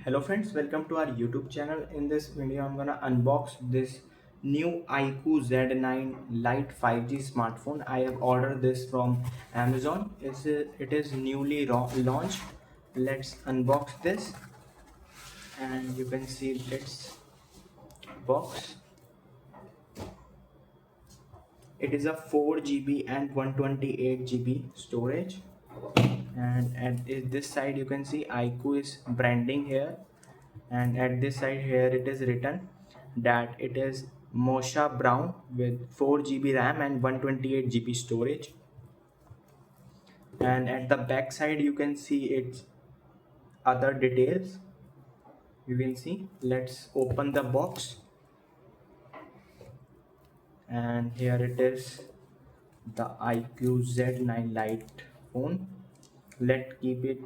Hello friends, welcome to our YouTube channel. In this video, I'm gonna unbox this new IQOO Z9 Lite 5G smartphone. I have ordered this from Amazon. It is newly launched. Let's unbox this, and you can see its box. It is a 4 GB and 128 GB storage. And at this side, you can see IQOO is branding here, and at this side here it is written that it is Mosha Brown with 4 GB RAM and 128 GB storage. And at the back side you can see its other details. You will see. Let's open the box, and here it is, the IQOO Z9 Lite phone. Let's keep it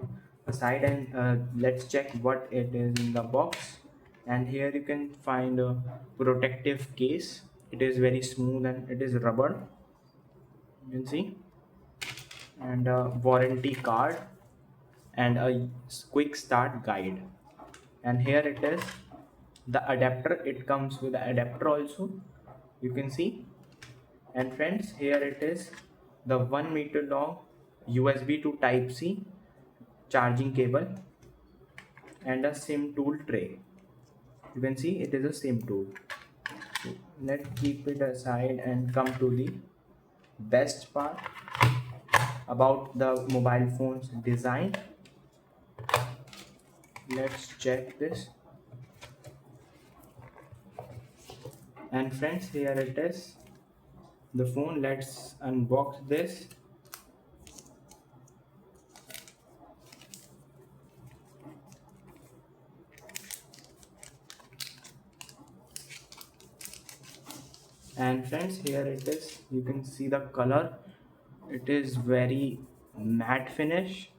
aside, and let's check what it is in the box. And here you can find a protective case. It is very smooth and it is rubber, you can see, and a warranty card and a quick start guide. And here it is, the adapter. It comes with the adapter also, you can see. And friends, here it is, the 1 meter long USB to type C charging cable and a SIM tool tray. You can see it is a SIM tool. So let's keep it aside and come to the best part about the mobile phone's design. Let's check this. And friends, here it is, the phone. Let's unbox this. And friends, here it is, you can see the color. It is very matte finish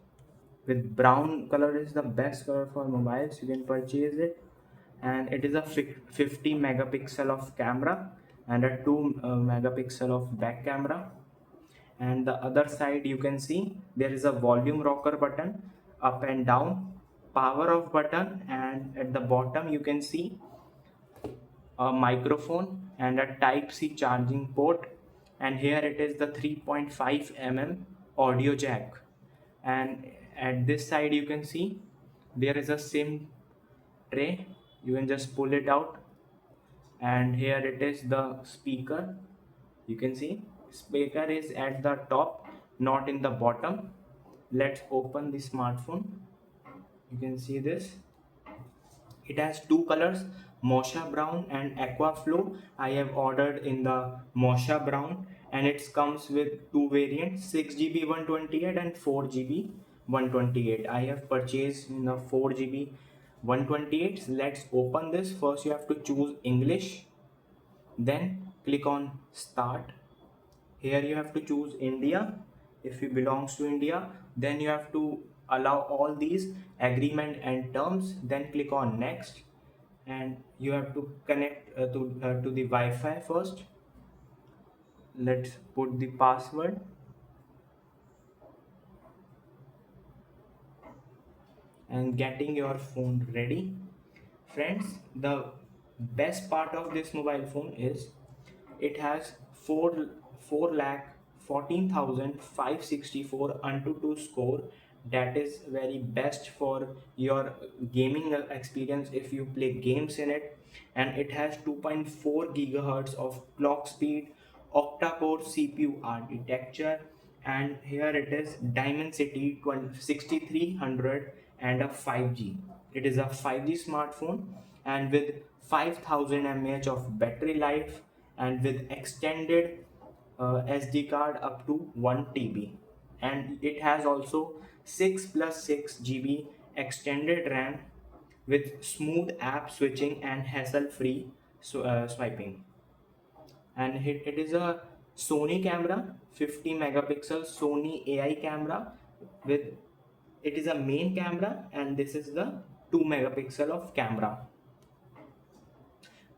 with brown color. Is the best color for mobiles. You can purchase it, and it is a 50 megapixel of camera and a 2 megapixel of back camera. And the other side you can see there is a volume rocker button, up and down, power off button, and at the bottom you can see a microphone and a type C charging port. And here it is, the 3.5 mm audio jack. And at this side you can see there is a SIM tray. You can just pull it out, and here it is, the speaker. You can see speaker is at the top, not in the bottom. Let's open the smartphone. You can see this. It has two colors, Mocha Brown and Aqua Flow. I have ordered in the Mocha Brown, and it comes with two variants, 6 GB 128 and 4 GB 128. I have purchased in the 4 GB 128. Let's open this. First you have to choose English, then click on Start. Here you have to choose India. If you belongs to India, then you have to allow all these agreement and terms, then click on Next. And you have to connect to the Wi-Fi first. Let's put the password, and getting your phone ready. Friends, the best part of this mobile phone is it has 4 lakh 14,564 Antutu score. That is very best for your gaming experience if you play games in it. And it has 2.4 gigahertz of clock speed, octa-core CPU architecture. And here it is, Dimensity 6300 and a 5G. It is a 5G smartphone, and with 5000 mAh of battery life, and with extended SD card up to 1 TB. And it has also 6 plus 6 GB extended RAM with smooth app switching and hassle-free swiping. And it is a Sony camera, 50 megapixel Sony AI camera. With it is a main camera, and this is the 2 megapixel of camera.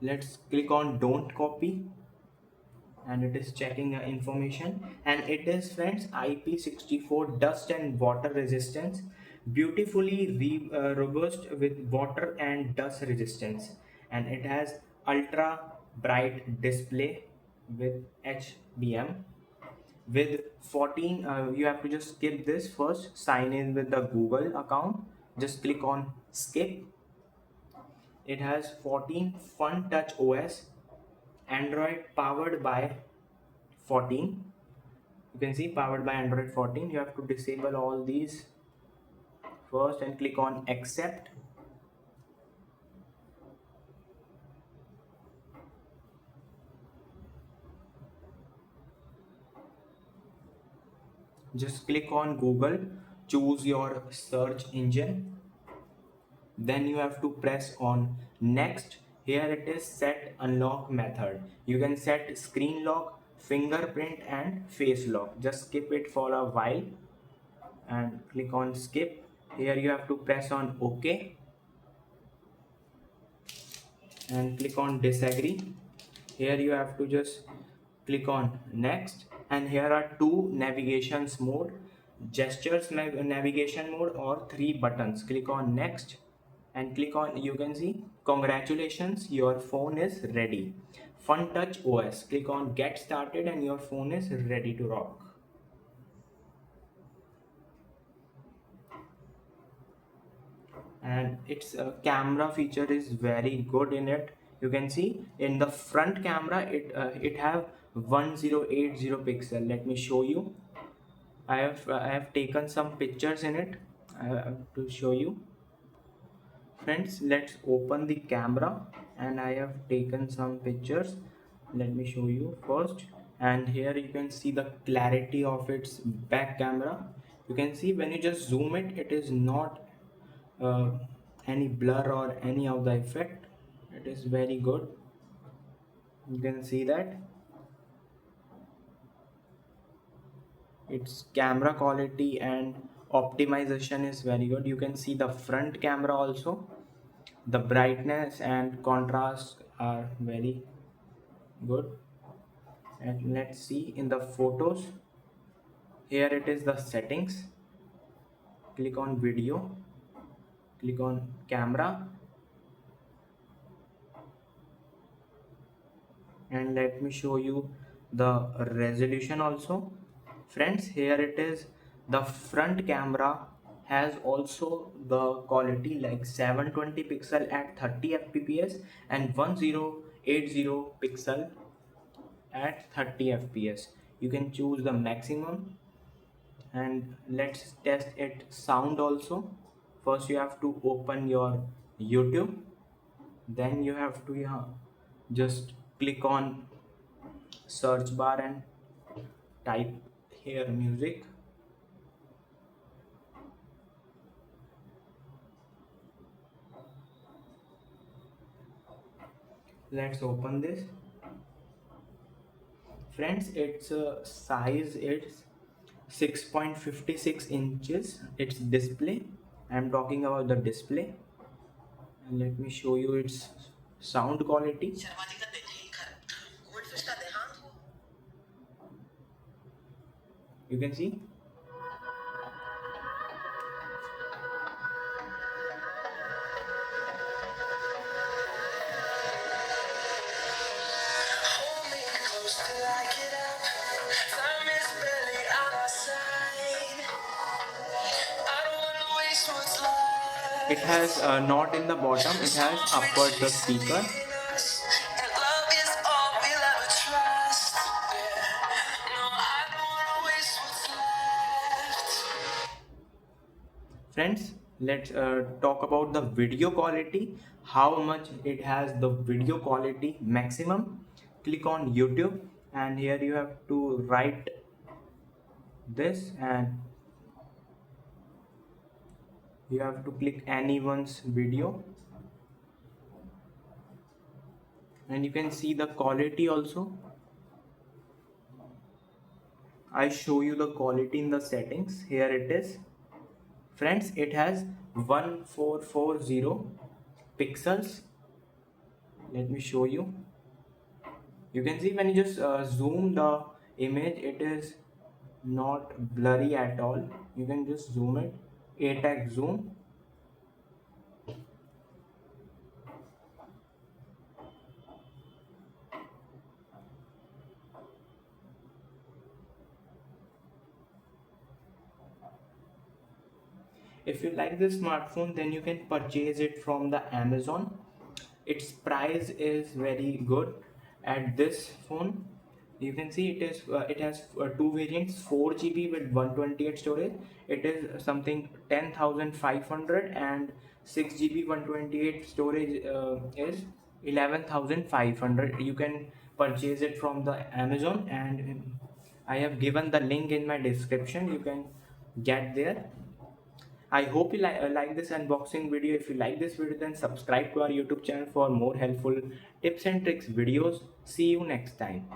Let's click on don't copy, and it is checking information. And it is, friends, IP64 dust and water resistance beautifully robust with water and dust resistance, and it has ultra bright display with HBM with 14. You have to just skip this first, sign in with the Google account, just click on skip. It has 14 fun touch OS, Android powered by 14. You can see powered by Android 14. You have to disable all these first and click on accept. Just click on Google, choose your search engine, then you have to press on next. Here it is set unlock method. You can set screen lock, fingerprint and face lock. Just skip it for a while and click on skip. Here you have to press on OK and click on disagree. Here you have to just click on next, and here are two navigations mode, gestures navigation mode or three buttons. Click on next and click on, you can see congratulations, your phone is ready. Fun touch OS, click on get started and your phone is ready to rock. And its camera feature is very good in it. You can see in the front camera it have 1080 pixel. Let me show you. I have taken some pictures in it. I have to show you. Friends, let's open the camera, and I have taken some pictures. Let me show you first. And here you can see the clarity of its back camera. You can see when you just zoom it, it is not uh, any blur or any of the effect. It is very good. You can see that its camera quality and optimization is very good. You can see the front camera also. The brightness and contrast are very good. And let's see in the photos. Here it is the settings. Click on video, click on camera, and let me show you the resolution also. Friends, here it is. The front camera has also the quality like 720 pixel at 30 fps and 1080 pixel at 30 fps. You can choose the maximum. And let's test it sound also. First you have to open your YouTube, then you have to, yeah, just click on search bar and type here music. Let's open this. Friends, its size is 6.56 inches. Its display, I'm talking about the display. And let me show you its sound quality. You can see it has not in the bottom, it has upward the speaker. Friends, let's talk about the video quality, how much it has the video quality maximum. Click on YouTube, and here you have to write this, and you have to click anyone's video, and you can see the quality also. I show you the quality in the settings. Here it is. Friends, it has 1440 pixels. Let me show you. You can see when you just zoom the image, it is not blurry at all. You can just zoom it. 8x zoom. If you like this smartphone, then you can purchase it from the Amazon. Its price is very good. At this phone, you can see it has two variants, 4 GB with 128 storage. It is something 10,500, and 6 GB 128 storage is 11,500. You can purchase it from the Amazon, and I have given the link in my description. You can get there. I hope you like this unboxing video. If you like this video, then subscribe to our YouTube channel for more helpful tips and tricks videos. See you next time.